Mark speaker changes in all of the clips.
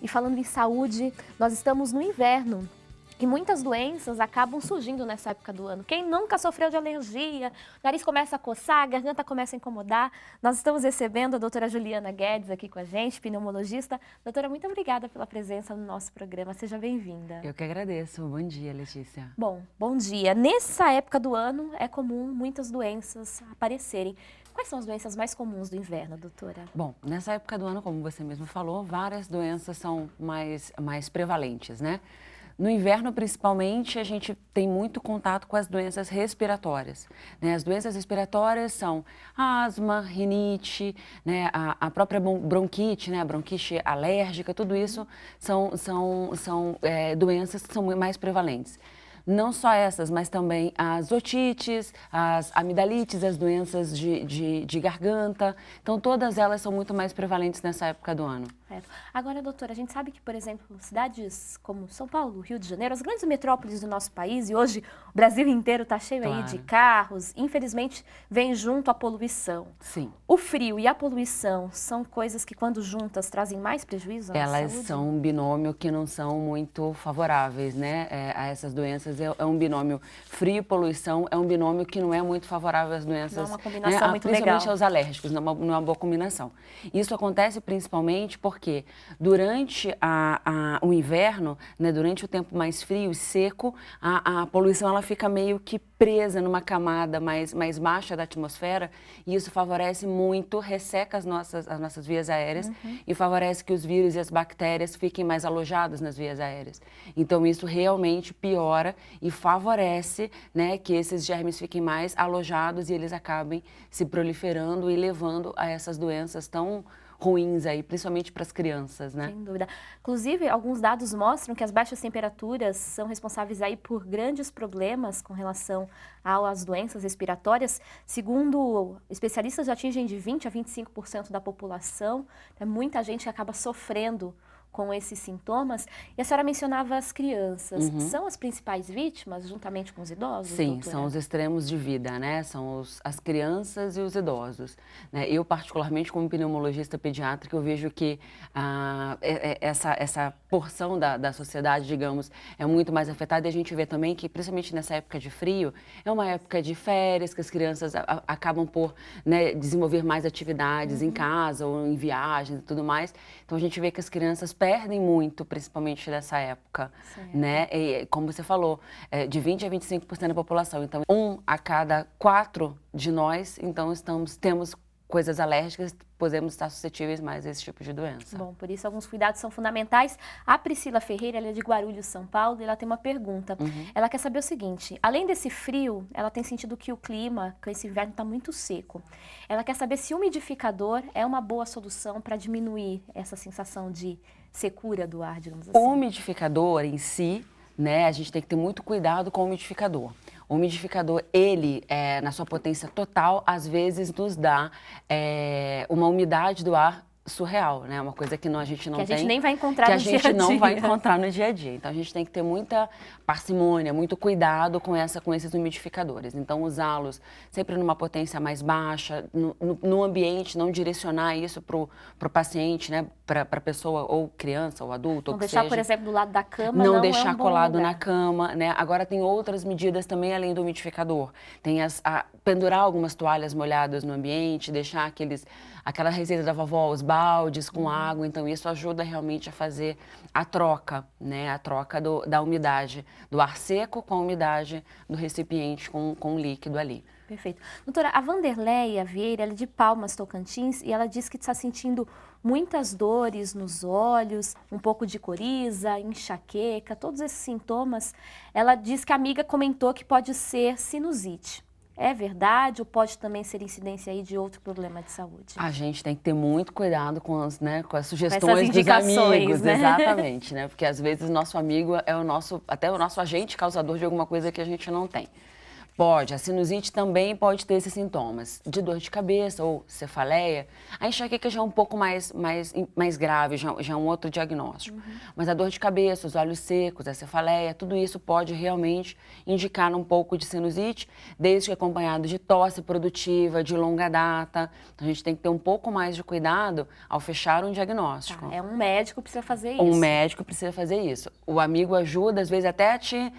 Speaker 1: E falando em saúde, nós estamos no inverno e muitas doenças acabam surgindo nessa época do ano. Quem nunca sofreu de alergia, o nariz começa a coçar, a garganta começa a incomodar. Nós estamos recebendo a doutora Juliana Guedes aqui com a gente, pneumologista. Doutora, muito obrigada pela presença no nosso programa. Seja bem-vinda.
Speaker 2: Eu que agradeço. Bom dia, Letícia.
Speaker 1: Bom dia. Nessa época do ano é comum muitas doenças aparecerem. Quais são as doenças mais comuns do inverno, doutora?
Speaker 2: Bom, nessa época do ano, como você mesmo falou, várias doenças são mais prevalentes, né? No inverno, principalmente, a gente tem muito contato com as doenças respiratórias, né? As doenças respiratórias são asma, rinite, né? A própria bronquite, né? A bronquite alérgica, tudo isso são doenças que são mais prevalentes. Não só essas, mas também as otites, as amidalites, as doenças de garganta. Então, todas elas são muito mais prevalentes nessa época do ano.
Speaker 1: Certo. Agora, doutora, a gente sabe que, por exemplo, cidades como São Paulo, Rio de Janeiro, as grandes metrópoles do nosso país, e hoje o Brasil inteiro está cheio aí de carros, infelizmente vem junto a poluição.
Speaker 2: Sim.
Speaker 1: O frio e a poluição são coisas que, quando juntas, trazem mais prejuízo à
Speaker 2: Elas
Speaker 1: saúde?
Speaker 2: são um binômio que não são muito favoráveis, né, a essas doenças. É um binômio frio e poluição, é um binômio que não é muito favorável às doenças.
Speaker 1: Não é uma combinação muito
Speaker 2: principalmente
Speaker 1: legal.
Speaker 2: aos alérgicos, não é uma boa combinação. Isso acontece principalmente porque durante o inverno, né, durante o tempo mais frio e seco, a poluição ela fica meio que presa numa camada mais baixa da atmosfera e isso favorece muito, resseca as nossas vias aéreas e favorece que os vírus e as bactérias fiquem mais alojados nas vias aéreas. Então isso realmente piora e favorece, né, que esses germes fiquem mais alojados e eles acabem se proliferando e levando a essas doenças tão ruins aí, principalmente para as crianças, né?
Speaker 1: Sem dúvida. Inclusive, alguns dados mostram que as baixas temperaturas são responsáveis aí por grandes problemas com relação às doenças respiratórias. Segundo especialistas, atingem de 20% a 25% da população. É muita gente que acaba sofrendo com esses sintomas. E a senhora mencionava as crianças. São as principais vítimas, juntamente com os idosos,
Speaker 2: Sim,
Speaker 1: doutora?
Speaker 2: são os extremos de vida, né? São as crianças e os idosos, né? Eu, particularmente, como pneumologista pediátrica, eu vejo que essa porção da sociedade, digamos, é muito mais afetada. E a gente vê também que, principalmente nessa época de frio, é uma época de férias, que as crianças acabam por, né, desenvolver mais atividades em casa ou em viagens e tudo mais. Então, a gente vê que as crianças perdem muito, principalmente nessa época, né? E, como você falou, de 20% a 25% da população. Então, 1 a cada 4 de nós, então, temos coisas alérgicas, podemos estar suscetíveis mais a esse tipo de doença.
Speaker 1: Bom, por isso alguns cuidados são fundamentais. A Priscila Ferreira, ela é de Guarulhos, São Paulo, e ela tem uma pergunta. Ela quer saber o seguinte: além desse frio, ela tem sentido que o clima, com esse inverno, está muito seco. Ela quer saber se o umidificador é uma boa solução para diminuir essa sensação de secura do ar, digamos assim.
Speaker 2: O umidificador em si, né, a gente tem que ter muito cuidado com o umidificador. O umidificador, ele, na sua potência total, às vezes nos dá uma umidade do ar surreal, né? Uma coisa que a gente não tem.
Speaker 1: Que a gente nem vai encontrar no dia a dia.
Speaker 2: Que a gente não vai encontrar no dia a dia. Então, a gente tem que ter muita parcimônia, muito cuidado com esses umidificadores. Então, usá-los sempre numa potência mais baixa, no ambiente, não direcionar isso pro paciente, né? Para a pessoa, ou criança, ou adulto,
Speaker 1: não
Speaker 2: ou que
Speaker 1: deixar,
Speaker 2: seja.
Speaker 1: Por exemplo, do lado da cama,
Speaker 2: Não
Speaker 1: não
Speaker 2: deixar
Speaker 1: é um bom
Speaker 2: colado
Speaker 1: lugar.
Speaker 2: na cama, né? Agora tem outras medidas também além do umidificador. Tem pendurar algumas toalhas molhadas no ambiente, deixar aquela receita da vovó, os baldes com água. Então isso ajuda realmente a fazer a troca, né? A troca da umidade, do ar seco com a umidade do recipiente com o líquido ali.
Speaker 1: Perfeito. Doutora, a Vanderleia Vieira, ela é de Palmas, Tocantins, e ela diz que está sentindo muitas dores nos olhos, um pouco de coriza, enxaqueca, todos esses sintomas. Ela diz que a amiga comentou que pode ser sinusite. É verdade ou pode também ser incidência aí de outro problema de saúde?
Speaker 2: A gente tem que ter muito cuidado com as sugestões
Speaker 1: essas
Speaker 2: dos
Speaker 1: indicações,
Speaker 2: amigos,
Speaker 1: né?
Speaker 2: Exatamente, né? Porque às vezes o nosso amigo é até o nosso agente causador de alguma coisa que a gente não tem. Pode, a sinusite também pode ter esses sintomas de dor de cabeça ou cefaleia. A enxaqueca já é um pouco mais grave, já é um outro diagnóstico. Mas a dor de cabeça, os olhos secos, a cefaleia, tudo isso pode realmente indicar um pouco de sinusite, desde que acompanhado de tosse produtiva, de longa data. Então, a gente tem que ter um pouco mais de cuidado ao fechar um diagnóstico.
Speaker 1: Tá, um médico que precisa fazer isso.
Speaker 2: Um médico precisa fazer isso. O amigo ajuda, às vezes, até a te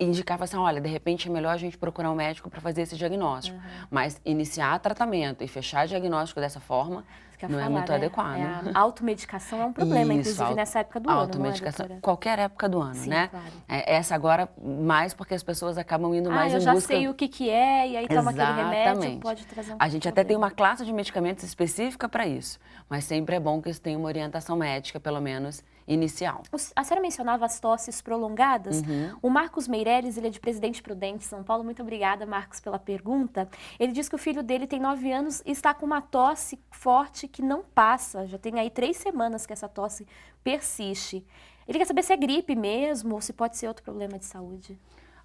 Speaker 2: indicar, assim, olha, de repente é melhor a gente procurar um médico para fazer esse diagnóstico. Mas iniciar tratamento e fechar diagnóstico dessa forma não é muito adequado.
Speaker 1: A automedicação é um problema, inclusive nessa época do ano,
Speaker 2: automedicação,
Speaker 1: não é, doutora?
Speaker 2: qualquer época do ano,
Speaker 1: Sim,
Speaker 2: né?
Speaker 1: Claro.
Speaker 2: Essa agora, mais porque as pessoas acabam indo mais em busca...
Speaker 1: eu já sei o que é, e aí toma aquele remédio, pode trazer
Speaker 2: A gente até tem uma classe de medicamentos específica para isso, mas sempre é bom que isso tenha uma orientação médica, pelo menos inicial.
Speaker 1: A senhora mencionava as tosses prolongadas. O Marcos Meireles, ele é de Presidente Prudente, São Paulo. Muito obrigada, Marcos, pela pergunta. Ele diz que o filho dele tem 9 anos e está com uma tosse forte que não passa. Já tem aí 3 semanas que essa tosse persiste. Ele quer saber se é gripe mesmo ou se pode ser outro problema de saúde.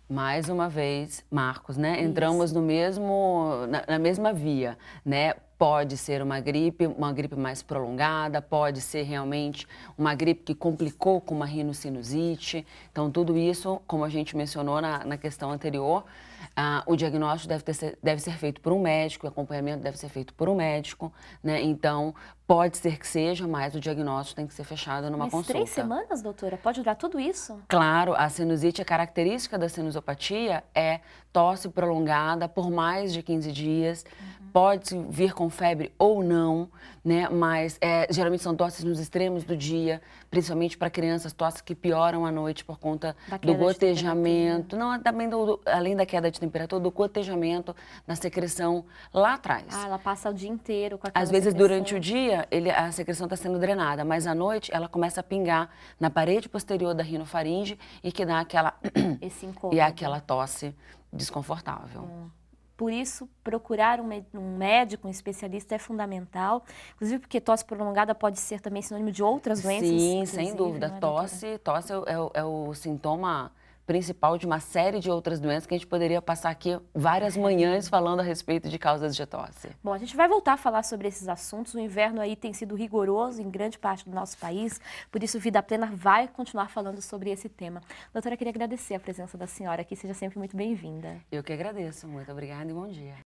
Speaker 2: Mais uma vez, Marcos, né? Entramos no na mesma via, né? Pode ser uma gripe mais prolongada, pode ser realmente uma gripe que complicou com uma rinocinusite. Então, tudo isso, como a gente mencionou na questão anterior, o diagnóstico deve ser feito por um médico, o acompanhamento deve ser feito por um médico, né? Então, pode ser que seja, mas o diagnóstico tem que ser fechado numa consulta.
Speaker 1: 3 semanas, doutora? Pode durar tudo isso?
Speaker 2: Claro, a sinusite, a característica da sinusopatia é tosse prolongada por mais de 15 dias, pode vir com febre ou não, né? Mas geralmente são tosses nos extremos do dia, principalmente para crianças, tosses que pioram à noite por conta do gotejamento, não, também além da queda de temperatura, do gotejamento da secreção lá atrás.
Speaker 1: Ela passa o dia inteiro com aquela
Speaker 2: Às vezes,
Speaker 1: secreção.
Speaker 2: durante o dia, a secreção está sendo drenada, mas à noite ela começa a pingar na parede posterior da rinofaringe e que dá
Speaker 1: esse incômodo.
Speaker 2: E aquela tosse desconfortável.
Speaker 1: Por isso, procurar um médico, um especialista é fundamental, inclusive porque tosse prolongada pode ser também sinônimo de outras doenças.
Speaker 2: Sim, sem dúvida. Tosse é o sintoma principal de uma série de outras doenças que a gente poderia passar aqui várias manhãs falando a respeito de causas de tosse.
Speaker 1: Bom, a gente vai voltar a falar sobre esses assuntos. O inverno aí tem sido rigoroso em grande parte do nosso país, por isso Vida Plena vai continuar falando sobre esse tema. Doutora, queria agradecer a presença da senhora aqui, seja sempre muito bem-vinda.
Speaker 2: Eu que agradeço, muito obrigada e bom dia.